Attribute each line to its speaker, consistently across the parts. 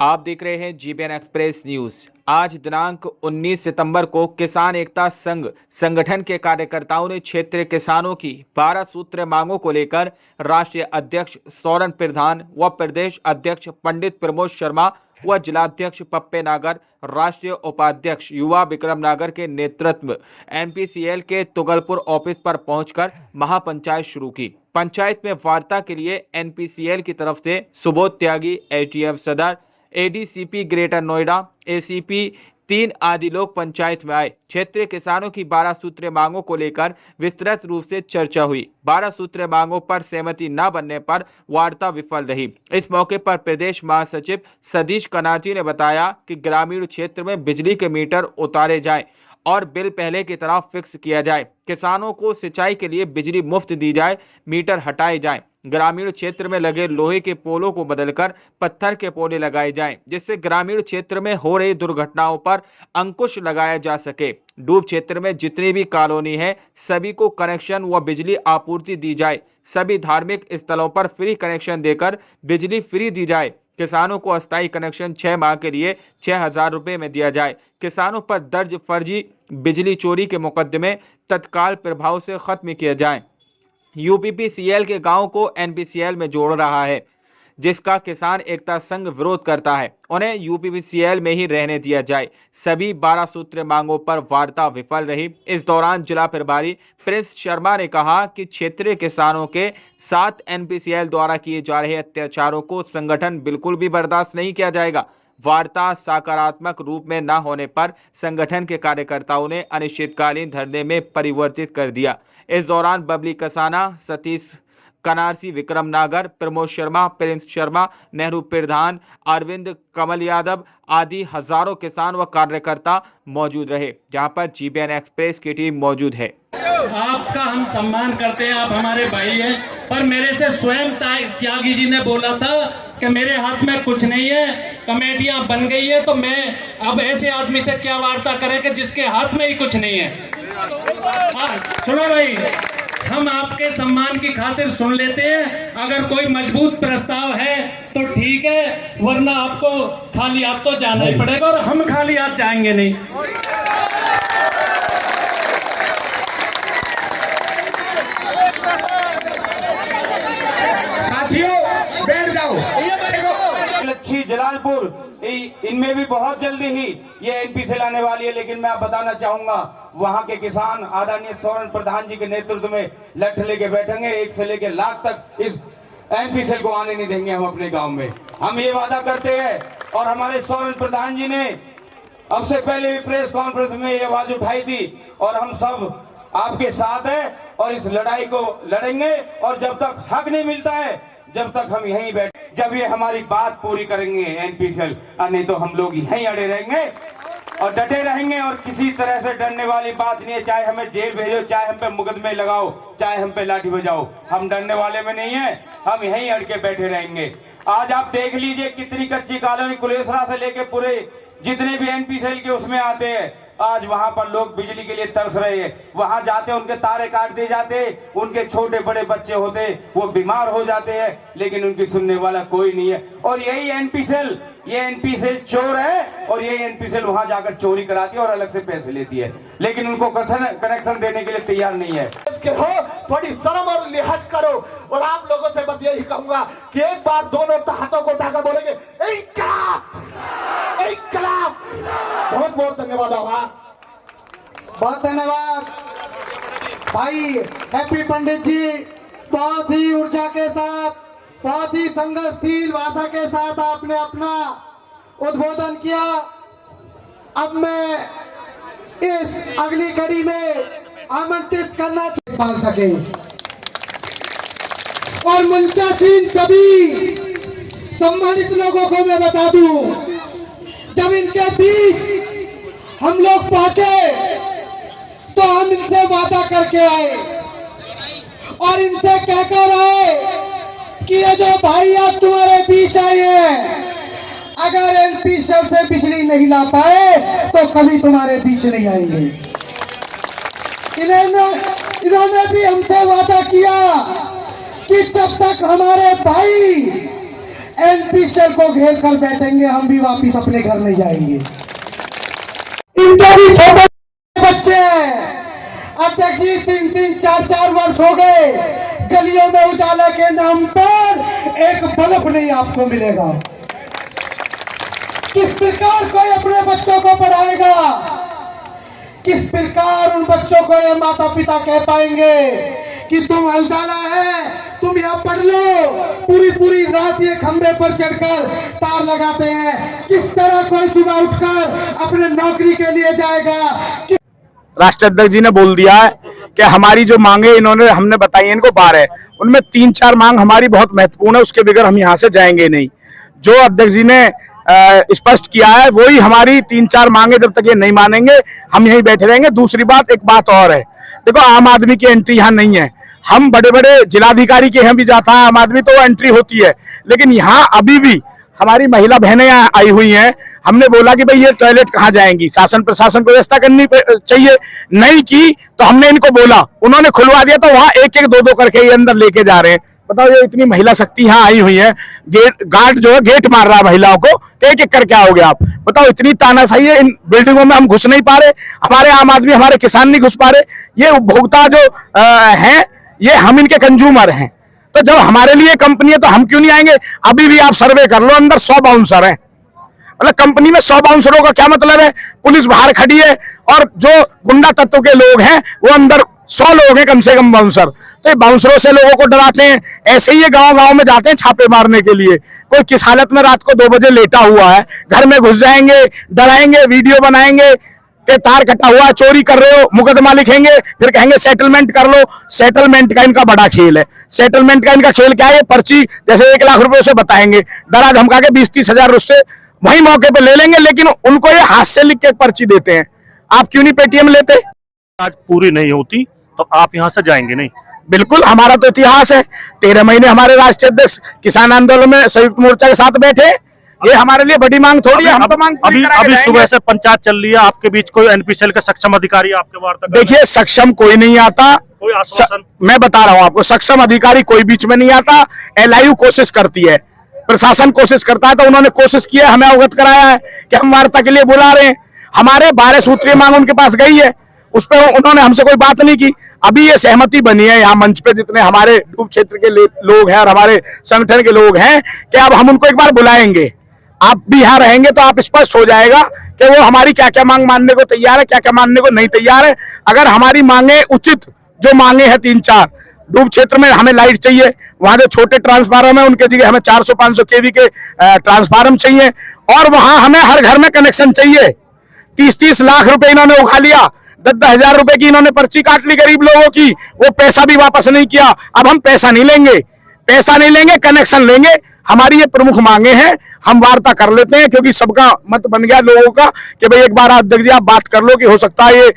Speaker 1: आप देख रहे हैं जीबीएन एक्सप्रेस न्यूज। आज दिनांक 19 सितंबर को किसान एकता संघ संगठन के कार्यकर्ताओं ने क्षेत्रीय किसानों की 12 सूत्रीय मांगों को लेकर राष्ट्रीय अध्यक्ष सौरन प्रधान व प्रदेश अध्यक्ष पंडित प्रमोद शर्मा व जिलाध्यक्ष पप्पे नागर, राष्ट्रीय उपाध्यक्ष युवा विक्रम नागर के नेतृत्व एनपीसीएल के तुगलपुर ऑफिस पर पहुंचकर महापंचायत शुरू की। पंचायत में वार्ता के लिए एनपीसीएल की तरफ से सुबोध त्यागी, एटीएम सदर, एडीसीपी ग्रेटर नोएडा, एसीपी 3 आदि लोग पंचायत में आए। क्षेत्रीय किसानों की 12 सूत्रीय मांगों को लेकर विस्तृत रूप से चर्चा हुई। 12 सूत्रीय मांगों पर सहमति न बनने पर वार्ता विफल रही। इस मौके पर प्रदेश महासचिव सतीश कनाची ने बताया कि ग्रामीण क्षेत्र में बिजली के मीटर उतारे जाएं और बिल पहले की तरह फिक्स किया जाए। किसानों को सिंचाई के लिए बिजली मुफ्त दी जाए, मीटर हटाए जाएं। ग्रामीण क्षेत्र में लगे लोहे के पोलों को बदलकर पत्थर के पोले लगाए जाएं, जिससे ग्रामीण क्षेत्र में हो रही दुर्घटनाओं पर अंकुश लगाया जा सके। डूब क्षेत्र में जितनी भी कॉलोनी है सभी को कनेक्शन व बिजली आपूर्ति दी जाए। सभी धार्मिक स्थलों पर फ्री कनेक्शन देकर बिजली फ्री दी जाए। किसानों को अस्थायी कनेक्शन 6 माह के लिए 6,000 रुपये में दिया जाए। किसानों पर दर्ज फर्जी बिजली चोरी के मुकदमे तत्काल प्रभाव से खत्म किए जाएं। यूपीपीसीएल के गांव को एनपीसीएल में जोड़ रहा है, जिसका किसान एकता संघ विरोध करता है। उन्हें यूपीपीसीएल में ही रहने दिया जाए। सभी 12 सूत्रीय मांगों पर वार्ता विफल रही। इस दौरान जिला प्रभारी प्रिंस शर्मा ने कहा कि क्षेत्रीय किसानों के साथ एनपीसीएल द्वारा किए जा रहे अत्याचारों को संगठन बिल्कुल भी बर्दाश्त नहीं किया जाएगा। वार्ता सकारात्मक रूप में न होने पर संगठन के कार्यकर्ताओं ने अनिश्चितकालीन धरने में परिवर्तित कर दिया। इस दौरान बबली कसाना, सतीश कनारसी, विक्रम नागर, प्रमोद शर्मा, प्रिंस शर्मा, नेहरू प्रधान, अरविंद कमल यादव आदि हजारों किसान व कार्यकर्ता मौजूद रहे, जहां पर जीबीएन एक्सप्रेस की टीम मौजूद है।
Speaker 2: आपका हम सम्मान करते हैं, आप हमारे भाई हैं, पर मेरे से स्वयं त्यागी जी ने बोला था कि मेरे हाथ में कुछ नहीं है, कमेटियां बन गई है, तो मैं अब ऐसे आदमी से क्या वार्ता करें कि जिसके हाथ में ही कुछ नहीं है। सुनो भाई, हम आपके सम्मान की खातिर सुन लेते हैं। अगर कोई मजबूत प्रस्ताव है तो ठीक है, वरना आपको खाली हाथ तो जाना ही पड़ेगा और हम खाली हाथ जाएंगे नहीं।
Speaker 3: साथियों बैठ जाओ। लच्छी, जलालपुर, इनमें भी बहुत जल्दी ही ये एनपी से लाने वाली है। लेकिन मैं बताना चाहूंगा, वहां के किसान आदरणीय सौरन प्रधान जी के नेतृत्व में लठ लेके बैठेंगे। 1 से लेके लाख तक इस एनपी सेल को आने नहीं देंगे हम अपने गांव में। हम ये वादा करते हैं और हमारे सौरन प्रधान जी ने अब से पहले भी प्रेस कॉन्फ्रेंस में ये आवाज उठाई थी और हम सब आपके साथ हैं और इस लड़ाई को लड़ेंगे। और जब तक हक नहीं मिलता है, जब तक हम यहीं बैठे, जब ये हमारी बात पूरी करेंगे एनपीसीएल, नहीं तो हम लोग यहीं अड़े रहेंगे और डटे रहेंगे। और किसी तरह से डरने वाली बात नहीं है। चाहे हमें जेल भेजो, चाहे हम पे मुकदमे लगाओ, चाहे हम पे लाठी बजाओ, हम डरने वाले में नहीं है। हम यहीं अड़ के बैठे रहेंगे। आज आप देख लीजिए कितनी कच्ची कॉलोनी कुलेसरा से लेके पूरे जितने भी एनपीसीएल के उसमें आते हैं, आज वहां पर लोग बिजली के लिए तरस रहे हैं। वहां जाते उनके तारे काट दिए जाते, उनके छोटे बड़े बच्चे होते वो बीमार हो जाते हैं, लेकिन उनकी सुनने वाला कोई नहीं है। और यही एनपीसीएल, ये एनपीसीएल चोर है और ये एनपीसीएल वहां जाकर चोरी कराती है और अलग से पैसे लेती है, लेकिन उनको कनेक्शन देने के लिए तैयार नहीं है।
Speaker 4: थोड़ी शर्म और लिहाज करो। और आप लोगों से बस यही कहूंगा कि एक बार दोनों हाथों को उठाकर बोलेंगे इनकलाब, इनकलाब। बहुत बहुत धन्यवाद। आभार,
Speaker 5: बहुत धन्यवाद भाई हैप्पी पंडित जी। बहुत ही ऊर्जा के साथ, बहुत ही संघर्षशील भाषा के साथ आपने अपना उद्बोधन किया। अब मैं इस अगली कड़ी में आमंत्रित करना पाल सके और मंचासीन सभी सम्मानित लोगों को मैं बता दूं, जब इनके बीच हम लोग पहुंचे तो हम इनसे वादा करके आए और इनसे कहकर आए कि ये जो भाई आज तुम्हारे बीच आए हैं, अगर एनपीसीएल से बिजली नहीं ला पाए तो कभी तुम्हारे बीच नहीं आएंगे। इन्होंने भी हमसे वादा किया कि जब तक हमारे भाई एनपीसीएल को घेर कर बैठेंगे, हम भी वापिस अपने घर नहीं जाएंगे। इनके भी छोटे बच्चे हैं। अध्यक्ष जी 3-3, 4-4 वर्ष हो गए, गलियों में उजाला के नाम पर एक बल्ब नहीं आपको मिलेगा। किस प्रकार कोई अपने बच्चों को पढ़ाएगा? किस प्रकार उन बच्चों को ये माता पिता कह पाएंगे कि तुम उजाला है, तुम यहाँ पढ़ लो? पूरी रात ये खंबे पर चढ़कर तार लगाते हैं। किस तरह कोई सुबह उठकर अपने नौकरी के लिए जाएगा?
Speaker 6: राष्ट्रीय अध्यक्ष जी ने बोल दिया है कि हमारी जो मांगे हमने बताई है इनको 12, उनमें 3-4 मांग हमारी बहुत महत्वपूर्ण है, उसके बगैर हम यहाँ से जाएंगे नहीं। जो अध्यक्ष जी ने स्पष्ट किया है वही हमारी 3-4 मांगे, जब तक ये नहीं मानेंगे हम यहीं बैठे रहेंगे। दूसरी बात, एक बात और है, देखो आम आदमी की एंट्री यहाँ नहीं है। हम बड़े बड़े जिलाधिकारी के यहाँ भी जाता है आम आदमी तो वो एंट्री होती है, लेकिन यहाँ अभी भी हमारी महिला बहनें आई हुई हैं। हमने बोला कि भाई ये टॉयलेट कहाँ जाएंगी, शासन प्रशासन को व्यवस्था करनी चाहिए, नहीं की तो हमने इनको बोला, उन्होंने खुलवा दिया, तो वहाँ 1-1, 2-2 करके ये अंदर लेके जा रहे हैं। बताओ, ये इतनी महिला शक्ति यहाँ आई हुई है, गार्ड जो है गेट मार रहा है महिलाओं को, एक एक करके आओगे आप। बताओ, इतनी तानाशाही है इन बिल्डिंगों में, हम घुस नहीं पा रहे, हमारे आम आदमी, हमारे किसान नहीं घुस पा रहे। ये उपभोक्ता जो हैं, ये हम इनके कंज्यूमर हैं, तो जब हमारे लिए कंपनी है तो हम क्यों नहीं आएंगे? अभी भी आप सर्वे कर लो, अंदर 100 बाउंसर हैं। मतलब कंपनी में 100 बाउंसरों का क्या मतलब है? पुलिस बाहर खड़ी है और जो गुंडा तत्व के लोग हैं वो अंदर 100 लोग हैं कम से कम बाउंसर। तो ये बाउंसरों से लोगों को डराते हैं। ऐसे ही ये गांव-गांव में जाते हैं छापे मारने के लिए। कोई किस हालत में रात को 2 बजे लेटा हुआ है, घर में घुस जाएंगे, डराएंगे, वीडियो बनाएंगे कि तार कटा हुआ, चोरी कर रहे हो, मुकदमा लिखेंगे, फिर कहेंगे सेटलमेंट कर लो। सेटलमेंट का इनका बड़ा खेल है। सेटलमेंट का इनका खेल क्या है? पर्ची जैसे 1 लाख रुपए उसे बताएंगे, डरा धमका के 20-30 हजार उससे वही मौके पे ले लेंगे, लेकिन उनको ये हाथ से लिख के पर्ची देते हैं। आप क्यों नहीं पेटीएम लेते?
Speaker 7: आज पूरी नहीं होती तो आप यहाँ से जाएंगे नहीं।
Speaker 6: बिल्कुल, हमारा तो इतिहास है। 13 महीने हमारे राष्ट्रीय अध्यक्ष किसान आंदोलन में संयुक्त मोर्चा के साथ बैठे। ये हमारे लिए बड़ी मांग थोड़ी है, हम तो मांग
Speaker 7: अभी सुबह से पंचायत चल रही है, आपके बीच कोई एनपीसीएल के सक्षम अधिकारी आपके वार्ता?
Speaker 6: देखिए, सक्षम कोई नहीं आता,
Speaker 7: कोई आश्वासन?
Speaker 6: मैं बता रहा हूँ आपको, सक्षम अधिकारी कोई बीच में नहीं आता। LIU कोशिश करती है, प्रशासन कोशिश करता है, तो उन्होंने कोशिश की है, हमें अवगत कराया है कि हम वार्ता के लिए बुला रहे हैं। हमारे 12 सूत्रीय मांग उनके पास गई है, उस पर उन्होंने हमसे कोई बात नहीं की। अभी ये सहमति बनी है यहाँ मंच पे जितने हमारे डूब क्षेत्र के लोग हैं और हमारे संगठन के लोग हैं कि अब हम उनको एक बार बुलाएंगे। आप भी यहाँ रहेंगे तो आप स्पष्ट हो जाएगा कि वो हमारी क्या क्या मांग मानने को तैयार है, क्या क्या मानने को नहीं तैयार है। अगर हमारी मांगे उचित, जो मांगे हैं 3-4, डूब क्षेत्र में हमें लाइट चाहिए, वहां जो छोटे ट्रांसफार्मर है उनके जगह हमें 400-500 kV के ट्रांसफार्मर चाहिए, और वहां हमें हर घर में कनेक्शन चाहिए। 30-30 लाख रुपए इन्होंने उठा लिया, 10-10 हजार रुपए की इन्होंने पर्ची काट ली गरीब लोगों की, वो पैसा भी वापस नहीं किया। अब हम पैसा नहीं लेंगे, कनेक्शन लेंगे। हमारी ये प्रमुख मांगे हैं, हम वार्ता कर लेते हैं, क्योंकि सबका मत बन गया लोगों का कि भाई एक बार अध्यक्ष जी आप बात कर लो कि हो सकता है ये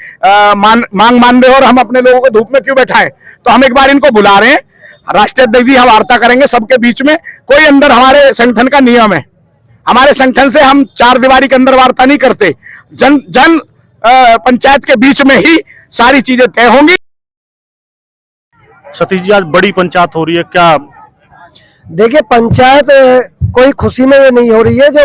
Speaker 6: मांग मान रहे हो और हम अपने लोगों को धूप में क्यों बैठाएं। तो हम एक बार इनको बुला रहे हैं, राष्ट्रीय अध्यक्ष जी हम वार्ता करेंगे सबके बीच में। कोई अंदर, हमारे संगठन का नियम है, हमारे संगठन से हम 4 दीवारी के अंदर वार्ता नहीं करते। जन पंचायत के बीच में ही सारी चीजें तय होंगी।
Speaker 7: सतीश जी, आज बड़ी पंचायत हो रही है, क्या?
Speaker 8: देखिए, पंचायत कोई खुशी में ये नहीं हो रही है। जो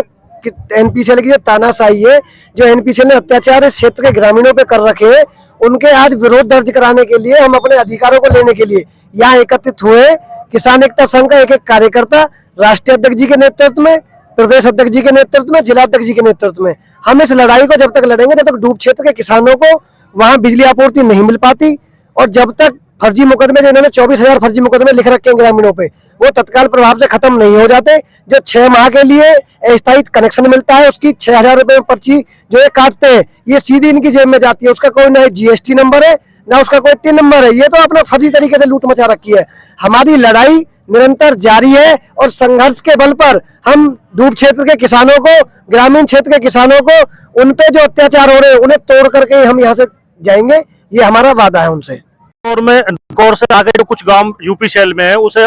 Speaker 8: एनपीसीएल की जो तानाशाही है, जो एनपीसीएल ने अत्याचार इस क्षेत्र के ग्रामीणों पे कर रखे हैं, उनके आज विरोध दर्ज कराने के लिए हम अपने अधिकारों को लेने के लिए यहाँ एकत्रित हुए। किसान एकता संघ का एक कार्यकर्ता राष्ट्रीय अध्यक्ष जी के नेतृत्व में, प्रदेश अध्यक्ष जी के नेतृत्व में, जिला अध्यक्ष जी के नेतृत्व में हम इस लड़ाई को जब तक लड़ेंगे तब तक डूब क्षेत्र के किसानों को वहां बिजली आपूर्ति नहीं मिल पाती, और जब तक फर्जी मुकदमे जो इन्होंने 24,000 फर्जी मुकदमे लिख रखे हैं ग्रामीणों पे, वो तत्काल प्रभाव से खत्म नहीं हो जाते। जो 6 माह के लिए अस्थायी कनेक्शन मिलता है, उसकी 6,000 रुपए पर्ची जो ये काटते हैं, ये सीधी इनकी जेब में जाती है। उसका कोई ना GST नंबर है, ना उसका कोई TIN नंबर है। ये तो अपना फर्जी तरीके से लूट मचा रखी है। हमारी लड़ाई निरंतर जारी है, और संघर्ष के बल पर हम डूब क्षेत्र के किसानों को, ग्रामीण क्षेत्र के किसानों को, उन पे जो अत्याचार हो रहे हैं उन्हें तोड़ करके हम यहाँ से जाएंगे। ये हमारा वादा है उनसे।
Speaker 7: और में गौर से आगे जो कुछ गांव यूपीसीएल में है उसे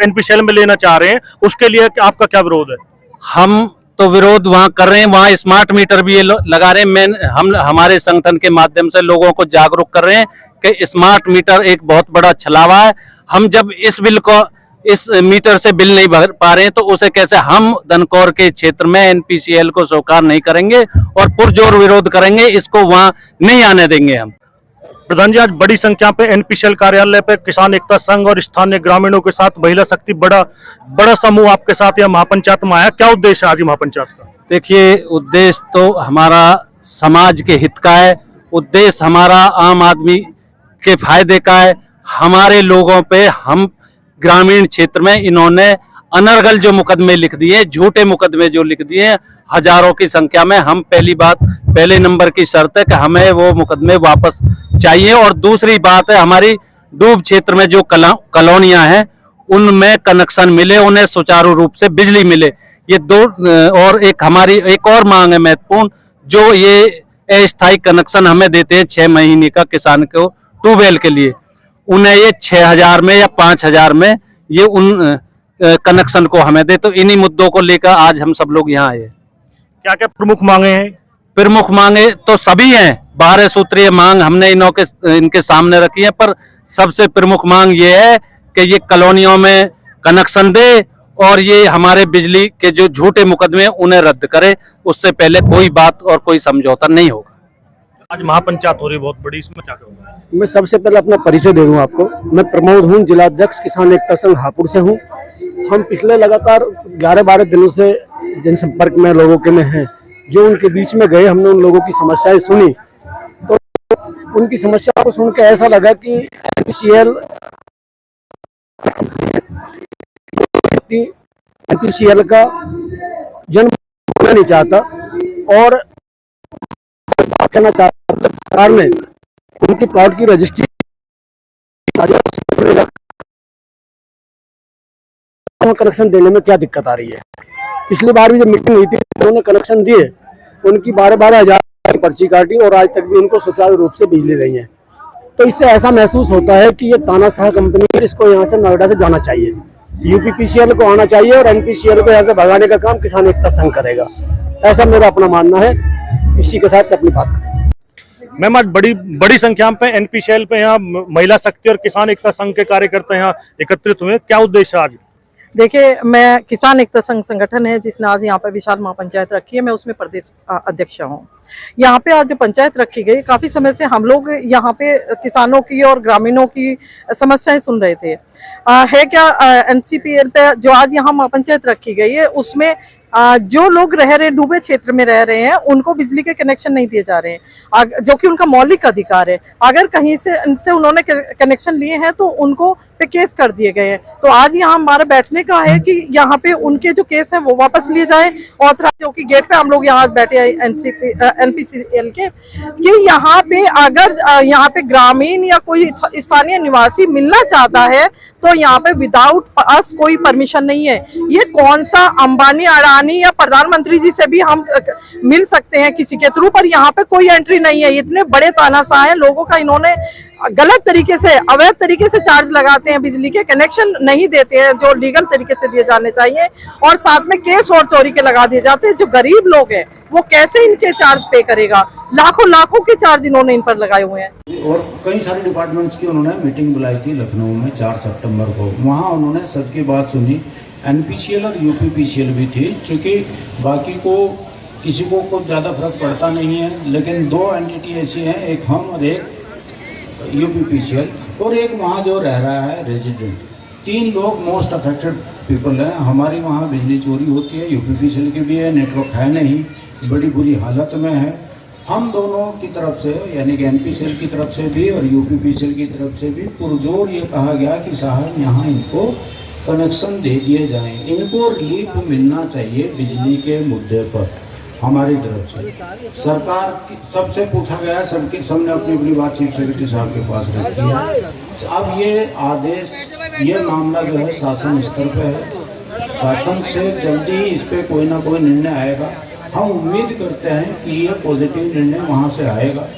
Speaker 7: एनपीसीएल में लेना चाह रहे हैं, उसके लिए आपका क्या विरोध है?
Speaker 9: हम तो विरोध वहाँ कर रहे हैं, वहाँ स्मार्ट मीटर भी लगा रहे हैं। हम हमारे संगठन के माध्यम से लोगों को जागरूक कर रहे हैं कि स्मार्ट मीटर एक बहुत बड़ा छलावा है। हम जब इस बिल को इस मीटर से बिल नहीं भर पा रहे हैं, तो उसे कैसे हम धनकौर के क्षेत्र में एनपीसीएल को स्वीकार नहीं करेंगे और पुरजोर विरोध करेंगे, इसको वहां नहीं आने देंगे हम।
Speaker 7: प्रधान जी, आज बड़ी संख्या पे एनपीसीएल कार्यालय पे किसान एकता संघ और स्थानीय ग्रामीणों के साथ महिला शक्ति बड़ा समूह आपके साथ यह महापंचायत में आया, क्या उद्देश्य है आज महापंचायत का?
Speaker 9: देखिए, उद्देश्य तो हमारा समाज के हित का है, उद्देश्य हमारा आम आदमी के फायदे का है। हमारे लोगों पे, हम ग्रामीण क्षेत्र में इन्होंने अनर्गल जो मुकदमे लिख दिए, झूठे मुकदमे जो लिख दिए हजारों की संख्या में, हम पहले नंबर की शर्त है कि हमें वो मुकदमे वापस चाहिए। और दूसरी बात है, हमारी डूब क्षेत्र में जो कॉलोनियां हैं उनमें कनेक्शन मिले, उन्हें सुचारू रूप से बिजली मिले। ये दो, और हमारी एक और मांग है महत्वपूर्ण, जो ये अस्थायी कनेक्शन हमें देते हैं 6 महीने का किसान को ट्यूबवेल के लिए, उन्हें ये 6,000 में या 5,000 में ये उन कनेक्शन को हमें दे। तो इन्हीं मुद्दों को लेकर आज हम सब लोग यहाँ आए।
Speaker 7: क्या क्या प्रमुख मांगे हैं?
Speaker 9: प्रमुख मांगे तो सभी हैं, 12 सूत्रीय मांग हमने इनके सामने रखी है, पर सबसे प्रमुख मांग ये है कि ये कॉलोनियों में कनेक्शन दे और ये हमारे बिजली के जो झूठे मुकदमे उन्हें रद्द करे। उससे पहले कोई बात और कोई समझौता नहीं होगा।
Speaker 7: आज महापंचायत हो रही बहुत बड़ी, इसमें क्या करूँगा?
Speaker 8: मैं सबसे पहले अपना परिचय दे दूं आपको। मैं प्रमोद हूं, जिलाध्यक्ष किसान एकता संघ हापुड़ से हूं। हम पिछले लगातार 11-12 दिनों से जनसंपर्क में लोगों के में हैं। जो उनके बीच में गए, हमने उन लोगों की समस्याएं सुनी, तो उनकी समस्या को सुन के ऐसा लगा कि एनपीसीएल का जन्म होना नहीं चाहता और कहना चाहता सरकार ने उनकी प्लॉट की रजिस्ट्री कनेक्शन देने में क्या दिक्कत आ रही है। पिछली बार भी जब मीटिंग हुई थी, उन्होंने कनेक्शन दिए, उनकी 12-12 हज़ार पर्ची काटी और आज तक भी उनको सुचारू रूप से बिजली नहीं है। तो इससे ऐसा महसूस होता है कि ये तानाशाह कंपनी है, इसको यहाँ से नोएडा से जाना चाहिए, यूपीपीसीएल को आना चाहिए और एनपीसीएल को यहाँ से भगाने का काम किसान एकता संघ करेगा। ऐसा मेरा अपना मानना है। इसी के साथ अपनी बात।
Speaker 7: मैम, आज बड़ी संख्या पे एनपीसीएल पे यहाँ महिला शक्ति और किसान एकता संघ के कार्यकर्ता यहाँ एकत्रित हुए, क्या उद्देश्य आज?
Speaker 10: देखिए, मैं किसान एकता संघ संगठन है जिसने आज यहाँ पे विशाल महापंचायत रखी है, मैं उसमें प्रदेश अध्यक्ष हूँ। यहाँ पे आज जो पंचायत रखी गई, काफी समय से हम लोग यहाँ पे किसानों की और ग्रामीणों की समस्याएं सुन रहे थे। है क्या एनसीपीएल पे जो आज यहाँ महापंचायत रखी गई है, उसमें जो लोग रह रहे हैं, डूबे क्षेत्र में रह रहे हैं, उनको बिजली के कनेक्शन नहीं दिए जा रहे हैं, जो कि उनका मौलिक अधिकार है। अगर कहीं से इनसे उन्होंने कनेक्शन लिए हैं तो उनको पे केस कर दिए गए हैं। तो आज यहाँ हमारा बैठने का है कि यहाँ पे उनके जो केस है वो वापस लिए जाए। ऑथराइज जो कि गेट पे हम लोग यहाँ बैठे हैं एनपीसीएल के, कि यहाँ पे अगर यहाँ पे ग्रामीण या कोई स्थानीय निवासी मिलना चाहता है तो यहाँ पे विदाउट पास कोई परमिशन नहीं है। ये कौन सा अंबानी, अडानी या प्रधानमंत्री जी से भी हम मिल सकते हैं किसी के थ्रू, पर यहाँ पे कोई एंट्री नहीं है। इतने बड़े तानाशाह हैं लोगों का, इन्होंने गलत तरीके से, अवैध तरीके से चार्ज लगाते हैं, बिजली के कनेक्शन नहीं देते हैं जो लीगल तरीके से दिए जाने चाहिए, और साथ में केस और चोरी के लगा दिए जाते हैं। जो गरीब लोग हैं वो कैसे इनके चार्ज पे करेगा? लाखों के चार्ज इन्होंने इन पर लगाए हुए हैं।
Speaker 11: और कई सारे डिपार्टमेंट्स की उन्होंने मीटिंग बुलाई थी लखनऊ में 4 सितंबर को। वहाँ उन्होंने सबकी बात सुनी। एनपीसीएल और यूपीपीसीएल भी थी, चूँकि बाकी को किसी को कुछ ज़्यादा फर्क पड़ता नहीं है, लेकिन 2 एंटिटी ऐसी हैं, एक हम और एक यूपीपीसीएल, और एक वहाँ जो रह रहा है रेजिडेंट। 3 लोग मोस्ट अफेक्टेड पीपल हैं। हमारी वहाँ बिजली चोरी होती है, यूपीपीसीएल की भी है, नेटवर्क है नहीं, बड़ी बुरी हालत में है। हम दोनों की तरफ से, यानी कि एनपीसीएल की तरफ से भी और यूपीपीसीएल की तरफ से भी पुरजोर ये कहा गया कि साहब यहाँ इनको कनेक्शन दे दिए जाएं, इनको रिलीफ मिलना चाहिए बिजली के मुद्दे पर। हमारी तरफ से सरकार सबसे पूछा गया, सबने अपनी अपनी बात चीफ सेक्रेटरी साहब के पास रखी है। अब ये आदेश, ये मामला जो है शासन स्तर पे है, शासन से जल्दी इस पे कोई ना कोई निर्णय आएगा। हम उम्मीद करते हैं कि ये पॉजिटिव निर्णय वहाँ से आएगा,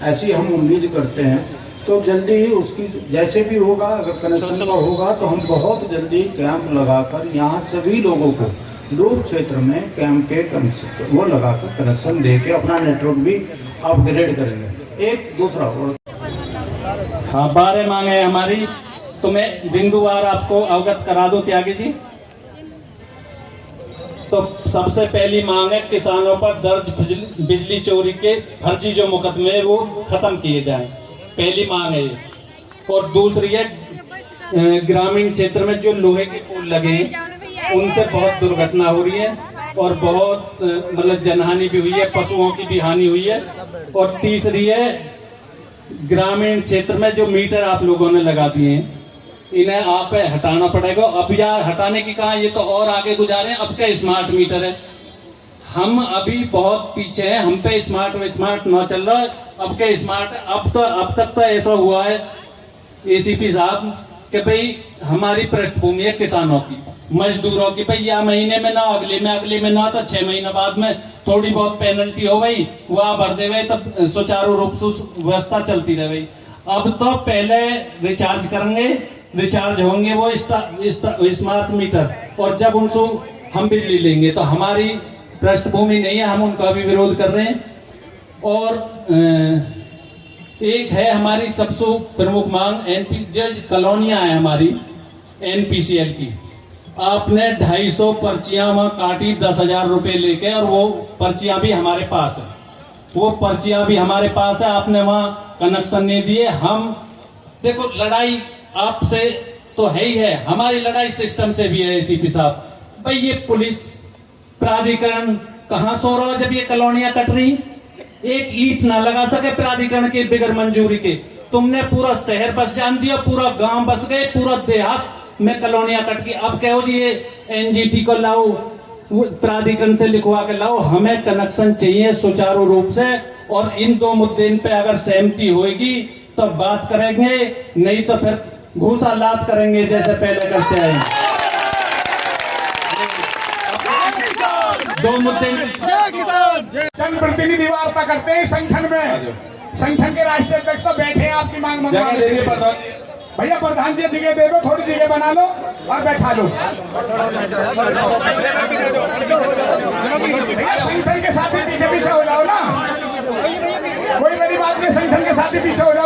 Speaker 11: ऐसी हम उम्मीद करते हैं। तो जल्दी ही उसकी जैसे भी होगा, अगर कनेक्शन का होगा तो हम बहुत जल्दी कैंप लगाकर यहाँ सभी लोगों को डूब क्षेत्र में कैंप के वो लगाकर कनेक्शन दे के अपना नेटवर्क भी अपग्रेड करेंगे। एक दूसरा और
Speaker 2: 12 मांगे हमारी, तो मैं बिंदुवार आपको अवगत करा दूं त्यागी जी। तो सबसे पहली मांग है किसानों पर दर्ज बिजली चोरी के फर्जी जो मुकदमे हैं वो खत्म किए जाएं, पहली मांग है ये। और दूसरी है ग्रामीण क्षेत्र में जो लोहे के पुल लगे हैं उनसे बहुत दुर्घटना हो रही है और बहुत मतलब जनहानि भी हुई है, पशुओं की भी हानि हुई है। और तीसरी है ग्रामीण क्षेत्र में जो मीटर आप लोगों ने लगा दिए हैं इन्हें आप हटाना पड़ेगा। अब यार हटाने की कहा, ये तो और आगे गुजारे, अब क्या स्मार्ट मीटर है, हम अभी बहुत पीछे हैं, हम पे स्मार्ट न चल रहा है, अब क्या स्मार्ट। अब तक तो ऐसा हुआ है एसीपी साहब कि भाई हमारी पृष्ठभूमि है किसानों की, मजदूरों की, भाई या महीने में ना अगले में ना तो 6 महीने बाद में थोड़ी बहुत पेनल्टी हो गई वह भर दे गए, तब सुचारू रूप से व्यवस्था चलती रह गई। अब तो पहले रिचार्ज करेंगे, रिचार्ज होंगे वो स्मार्ट मीटर, और जब उनसे हम बिजली लेंगे तो हमारी पृष्ठभूमि नहीं है, हम उनका भी विरोध कर रहे हैं। और एक है हमारी सबसे प्रमुख मांग कॉलोनियां है हमारी एनपीसीएल की, आपने 250 पर्चियां वहां काटी 10,000 रुपए लेके, और वो पर्चियां भी हमारे पास है, वो पर्चियां भी हमारे पास है, आपने वहां कनेक्शन नहीं दिए। हम देखो लड़ाई आपसे तो है ही है, हमारी लड़ाई सिस्टम से भी है एसीपी साहब। भाई ये पुलिस प्राधिकरण कहां सो रहा जब ये कॉलोनियां कट रही, एक ईंट ना लगा सके प्राधिकरण के बिगर मंजूरी के, तुमने पूरा शहर बस जान दिया, पूरा गांव बस गए, पूरा देहात में कॉलोनियां कट गई। अब कहो जी ये एनजीटी को लाओ, प्राधिकरण से लिखवा के लाओ, हमें कनेक्शन चाहिए सुचारू रूप से। और इन दो मुद्दे पे अगर सहमति होगी तो बात करेंगे, नहीं तो फिर घूसा लात करेंगे जैसे पहले करते आए। दो मुद्दे
Speaker 3: जनप्रतिनिधि वार्ता करते हैं संगठन में, संगठन के राष्ट्रीय अध्यक्ष तो बैठे हैं, आपकी मांग भैया प्रधान जी जगह दे दो, थोड़ी जगह बना लो और बैठा लो। भैया संगठन के साथी पीछे हो जाओ ना, कोई बड़ी बात नहीं, संगठन के साथी पीछे हो जाओ।